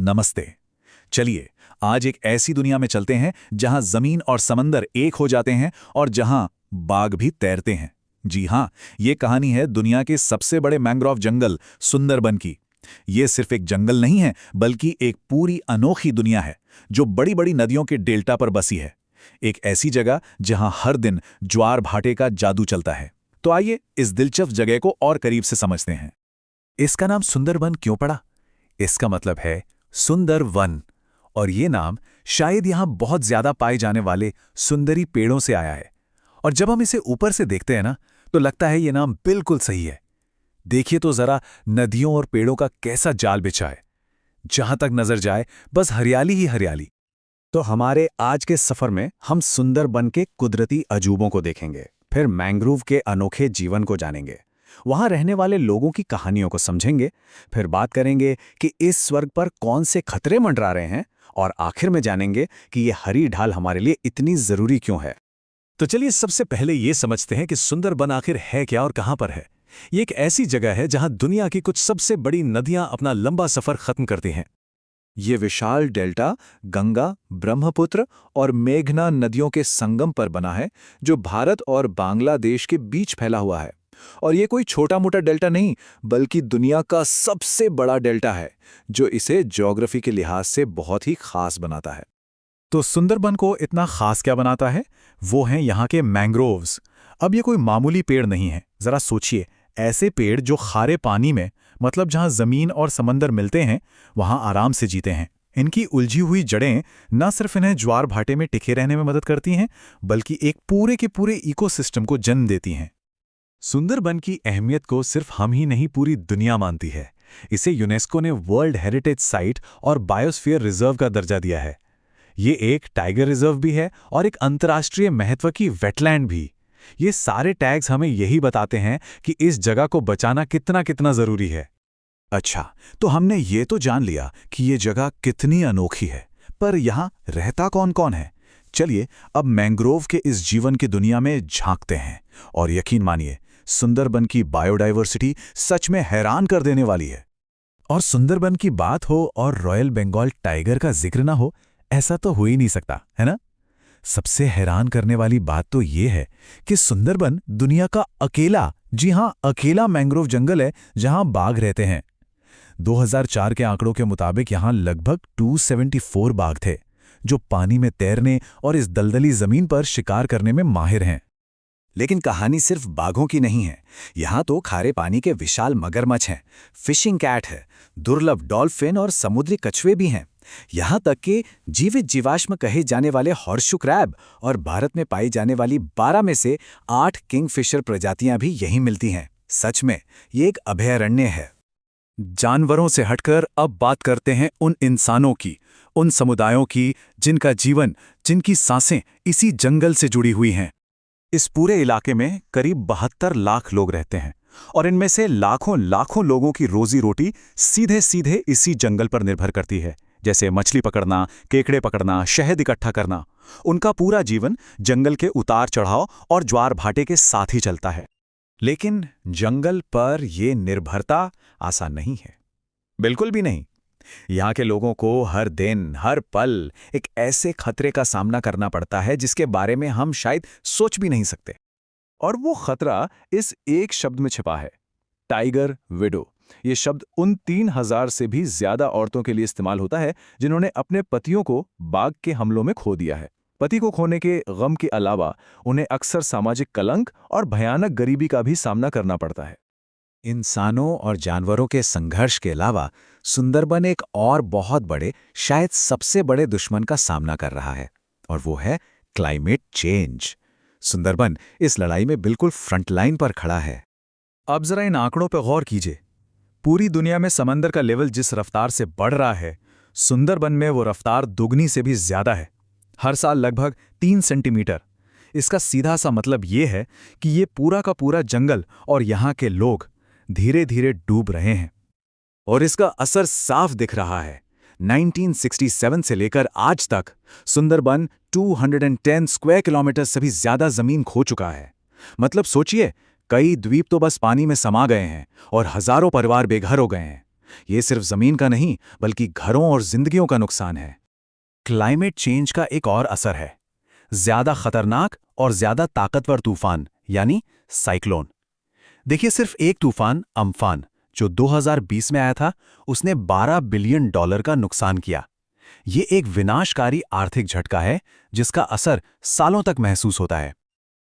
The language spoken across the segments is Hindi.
नमस्ते। चलिए आज एक ऐसी दुनिया में चलते हैं जहां जमीन और समंदर एक हो जाते हैं और जहां बाघ भी तैरते हैं। जी हां, ये कहानी है दुनिया के सबसे बड़े मैंग्रोव जंगल सुंदरबन की। ये सिर्फ एक जंगल नहीं है, बल्कि एक पूरी अनोखी दुनिया है जो बड़ी बड़ी नदियों के डेल्टा पर बसी है। एक ऐसी जगह जहां हर दिन ज्वार भाटे का जादू चलता है। तो आइए इस दिलचस्प जगह को और करीब से समझते हैं। इसका नाम सुंदरबन क्यों पड़ा? इसका मतलब है सुंदर वन, और ये नाम शायद यहां बहुत ज्यादा पाए जाने वाले सुंदरी पेड़ों से आया है। और जब हम इसे ऊपर से देखते हैं ना, तो लगता है ये नाम बिल्कुल सही है। देखिए तो जरा नदियों और पेड़ों का कैसा जाल बिछा है। जहां तक नजर जाए बस हरियाली ही हरियाली। तो हमारे आज के सफर में हम सुंदरबन के कुदरती अजूबों को देखेंगे, फिर मैंग्रोव के अनोखे जीवन को जानेंगे, वहां रहने वाले लोगों की कहानियों को समझेंगे, फिर बात करेंगे कि इस स्वर्ग पर कौन से खतरे मंडरा रहे हैं, और आखिर में जानेंगे कि ये हरी ढाल हमारे लिए इतनी जरूरी क्यों है। तो चलिए सबसे पहले ये समझते हैं कि सुंदरबन आखिर है क्या और कहां पर है। ये एक ऐसी जगह है जहां दुनिया की कुछ सबसे बड़ी नदियां अपना लंबा सफर खत्म करती हैं। ये विशाल डेल्टा गंगा, ब्रह्मपुत्र और मेघना नदियों के संगम पर बना है, जो भारत और बांग्लादेश के बीच फैला हुआ है। और ये कोई छोटा मोटा डेल्टा नहीं, बल्कि दुनिया का सबसे बड़ा डेल्टा है, जो इसे ज्योग्राफी के लिहाज से बहुत ही खास बनाता है। तो सुंदरबन को इतना खास क्या बनाता है? वो हैं यहाँ के मैंग्रोव्स। अब ये कोई मामूली पेड़ नहीं है। जरा सोचिए, ऐसे पेड़ जो खारे पानी में, मतलब जहाँ जमीन और समंदर मिलते हैं, वहाँ आराम से जीते हैं। इनकी उलझी हुई जड़ें न सिर्फ इन्हें ज्वार भाटे में टिके रहने में मदद करती हैं, बल्कि एक पूरे के पूरे इकोसिस्टम को जन्म देती हैं। सुंदरबन की अहमियत को सिर्फ हम ही नहीं, पूरी दुनिया मानती है। इसे यूनेस्को ने वर्ल्ड हेरिटेज साइट और बायोस्फीयर रिजर्व का दर्जा दिया है। ये एक टाइगर रिजर्व भी है और एक अंतर्राष्ट्रीय महत्व की वेटलैंड भी। ये सारे टैग्स हमें यही बताते हैं कि इस जगह को बचाना कितना कितना जरूरी है। अच्छा, तो हमने ये तो जान लिया कि ये जगह कितनी अनोखी है, पर यहाँ रहता कौन कौन है? चलिए अब मैंग्रोव के इस जीवन की दुनिया में झांकते हैं। और यकीन मानिए, सुंदरबन की बायोडायवर्सिटी सच में हैरान कर देने वाली है। और सुंदरबन की बात हो और रॉयल बंगाल टाइगर का जिक्र ना हो, ऐसा तो हो ही नहीं सकता, है ना? सबसे हैरान करने वाली बात तो ये है कि सुंदरबन दुनिया का अकेला, जी हां, अकेला मैंग्रोव जंगल है जहां बाघ रहते हैं। 2004 के आंकड़ों के मुताबिक यहां लगभग 274 बाघ थे, जो पानी में तैरने और इस दलदली जमीन पर शिकार करने में माहिर हैं। लेकिन कहानी सिर्फ बाघों की नहीं है। यहाँ तो खारे पानी के विशाल मगरमच्छ हैं, फिशिंग कैट है, दुर्लभ डॉल्फिन और समुद्री कछुए भी हैं। यहाँ तक कि जीवित जीवाश्म कहे जाने वाले हॉर्सशू क्रैब और भारत में पाई जाने वाली 12 में से 8 किंगफिशर प्रजातियां भी यहीं मिलती हैं। सच में ये एक अभयारण्य है। जानवरों से हटकर अब बात करते हैं उन इंसानों की, उन समुदायों की जिनका जीवन, जिनकी सांसें इसी जंगल से जुड़ी हुई हैं। इस पूरे इलाके में करीब 72 लाख लोग रहते हैं, और इनमें से लाखों लाखों लोगों की रोजी रोटी सीधे सीधे इसी जंगल पर निर्भर करती है। जैसे मछली पकड़ना, केकड़े पकड़ना, शहद इकट्ठा करना। उनका पूरा जीवन जंगल के उतार चढ़ाव और ज्वार भाटे के साथ ही चलता है। लेकिन जंगल पर यह निर्भरता आसान नहीं है, बिल्कुल भी नहीं। यहाँ के लोगों को हर दिन, हर पल एक ऐसे खतरे का सामना करना पड़ता है जिसके बारे में हम शायद सोच भी नहीं सकते। और वो खतरा इस एक शब्द में छिपा है, टाइगर विडो। ये शब्द उन 3000 से भी ज्यादा औरतों के लिए इस्तेमाल होता है जिन्होंने अपने पतियों को बाघ के हमलों में खो दिया है। पति को खोने के गम के अलावा उन्हें अक्सर सामाजिक कलंक और भयानक गरीबी का भी सामना करना पड़ता है। इंसानों और जानवरों के संघर्ष के अलावा सुंदरबन एक और बहुत बड़े, शायद सबसे बड़े दुश्मन का सामना कर रहा है, और वो है क्लाइमेट चेंज। सुंदरबन इस लड़ाई में बिल्कुल फ्रंटलाइन पर खड़ा है। अब जरा इन आंकड़ों पर गौर कीजिए। पूरी दुनिया में समंदर का लेवल जिस रफ्तार से बढ़ रहा है, सुंदरबन में वो रफ्तार दुगनी से भी ज्यादा है। हर साल लगभग 3 सेंटीमीटर। इसका सीधा सा मतलब ये है कि ये पूरा का पूरा जंगल और यहाँ के लोग धीरे धीरे डूब रहे हैं। और इसका असर साफ दिख रहा है। 1967 से लेकर आज तक सुंदरबन 210 स्क्वायर किलोमीटर से भी ज्यादा जमीन खो चुका है। मतलब सोचिए, कई द्वीप तो बस पानी में समा गए हैं और हजारों परिवार बेघर हो गए हैं। ये सिर्फ जमीन का नहीं बल्कि घरों और जिंदगियों का नुकसान है। क्लाइमेट चेंज का एक और असर है, ज्यादा खतरनाक और ज्यादा ताकतवर तूफान यानी साइक्लोन। देखिए, सिर्फ एक तूफान अम्फान जो 2020 में आया था, उसने $12 बिलियन का नुकसान किया। ये एक विनाशकारी आर्थिक झटका है जिसका असर सालों तक महसूस होता है।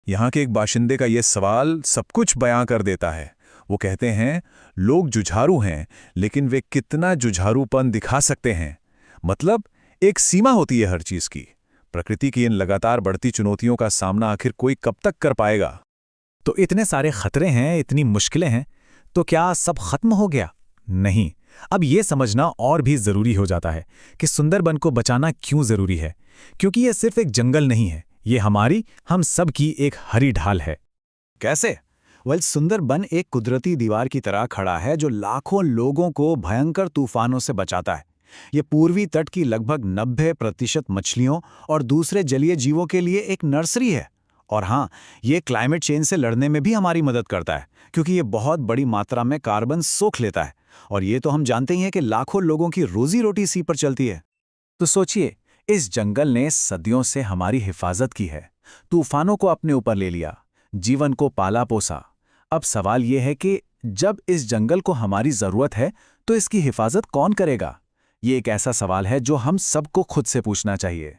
यहाँ के एक बाशिंदे का ये सवाल सब कुछ बयां कर देता है। वो कहते हैं, लोग जुझारू हैं, लेकिन वे कितना जुझारूपन दिखा सकते हैं? मतलब एक सीमा होती है हर चीज की। प्रकृति की इन लगातार बढ़ती चुनौतियों का सामना आखिर कोई कब तक कर पाएगा? तो इतने सारे खतरे हैं, इतनी मुश्किलें हैं, तो क्या सब खत्म हो गया? नहीं। अब ये समझना और भी जरूरी हो जाता है कि सुंदरबन को बचाना क्यों जरूरी है। क्योंकि ये सिर्फ एक जंगल नहीं है, ये हम सब की एक हरी ढाल है। कैसे? सुंदरबन एक कुदरती दीवार की तरह खड़ा है जो लाखों लोगों को भयंकर तूफानों से बचाता है। ये पूर्वी तट की लगभग 90% मछलियों और दूसरे जलीय जीवों के लिए एक नर्सरी है। और हाँ, ये क्लाइमेट चेंज से लड़ने में भी हमारी मदद करता है, क्योंकि ये बहुत बड़ी मात्रा में कार्बन सोख लेता है। और ये तो हम जानते ही हैं कि लाखों लोगों की रोजी रोटी इसी पर चलती है। तो सोचिए, इस जंगल ने सदियों से हमारी हिफाजत की है, तूफानों को अपने ऊपर ले लिया, जीवन को पाला पोसा। अब सवाल ये है कि जब इस जंगल को हमारी जरूरत है तो इसकी हिफाजत कौन करेगा? ये एक ऐसा सवाल है जो हम सबको खुद से पूछना चाहिए।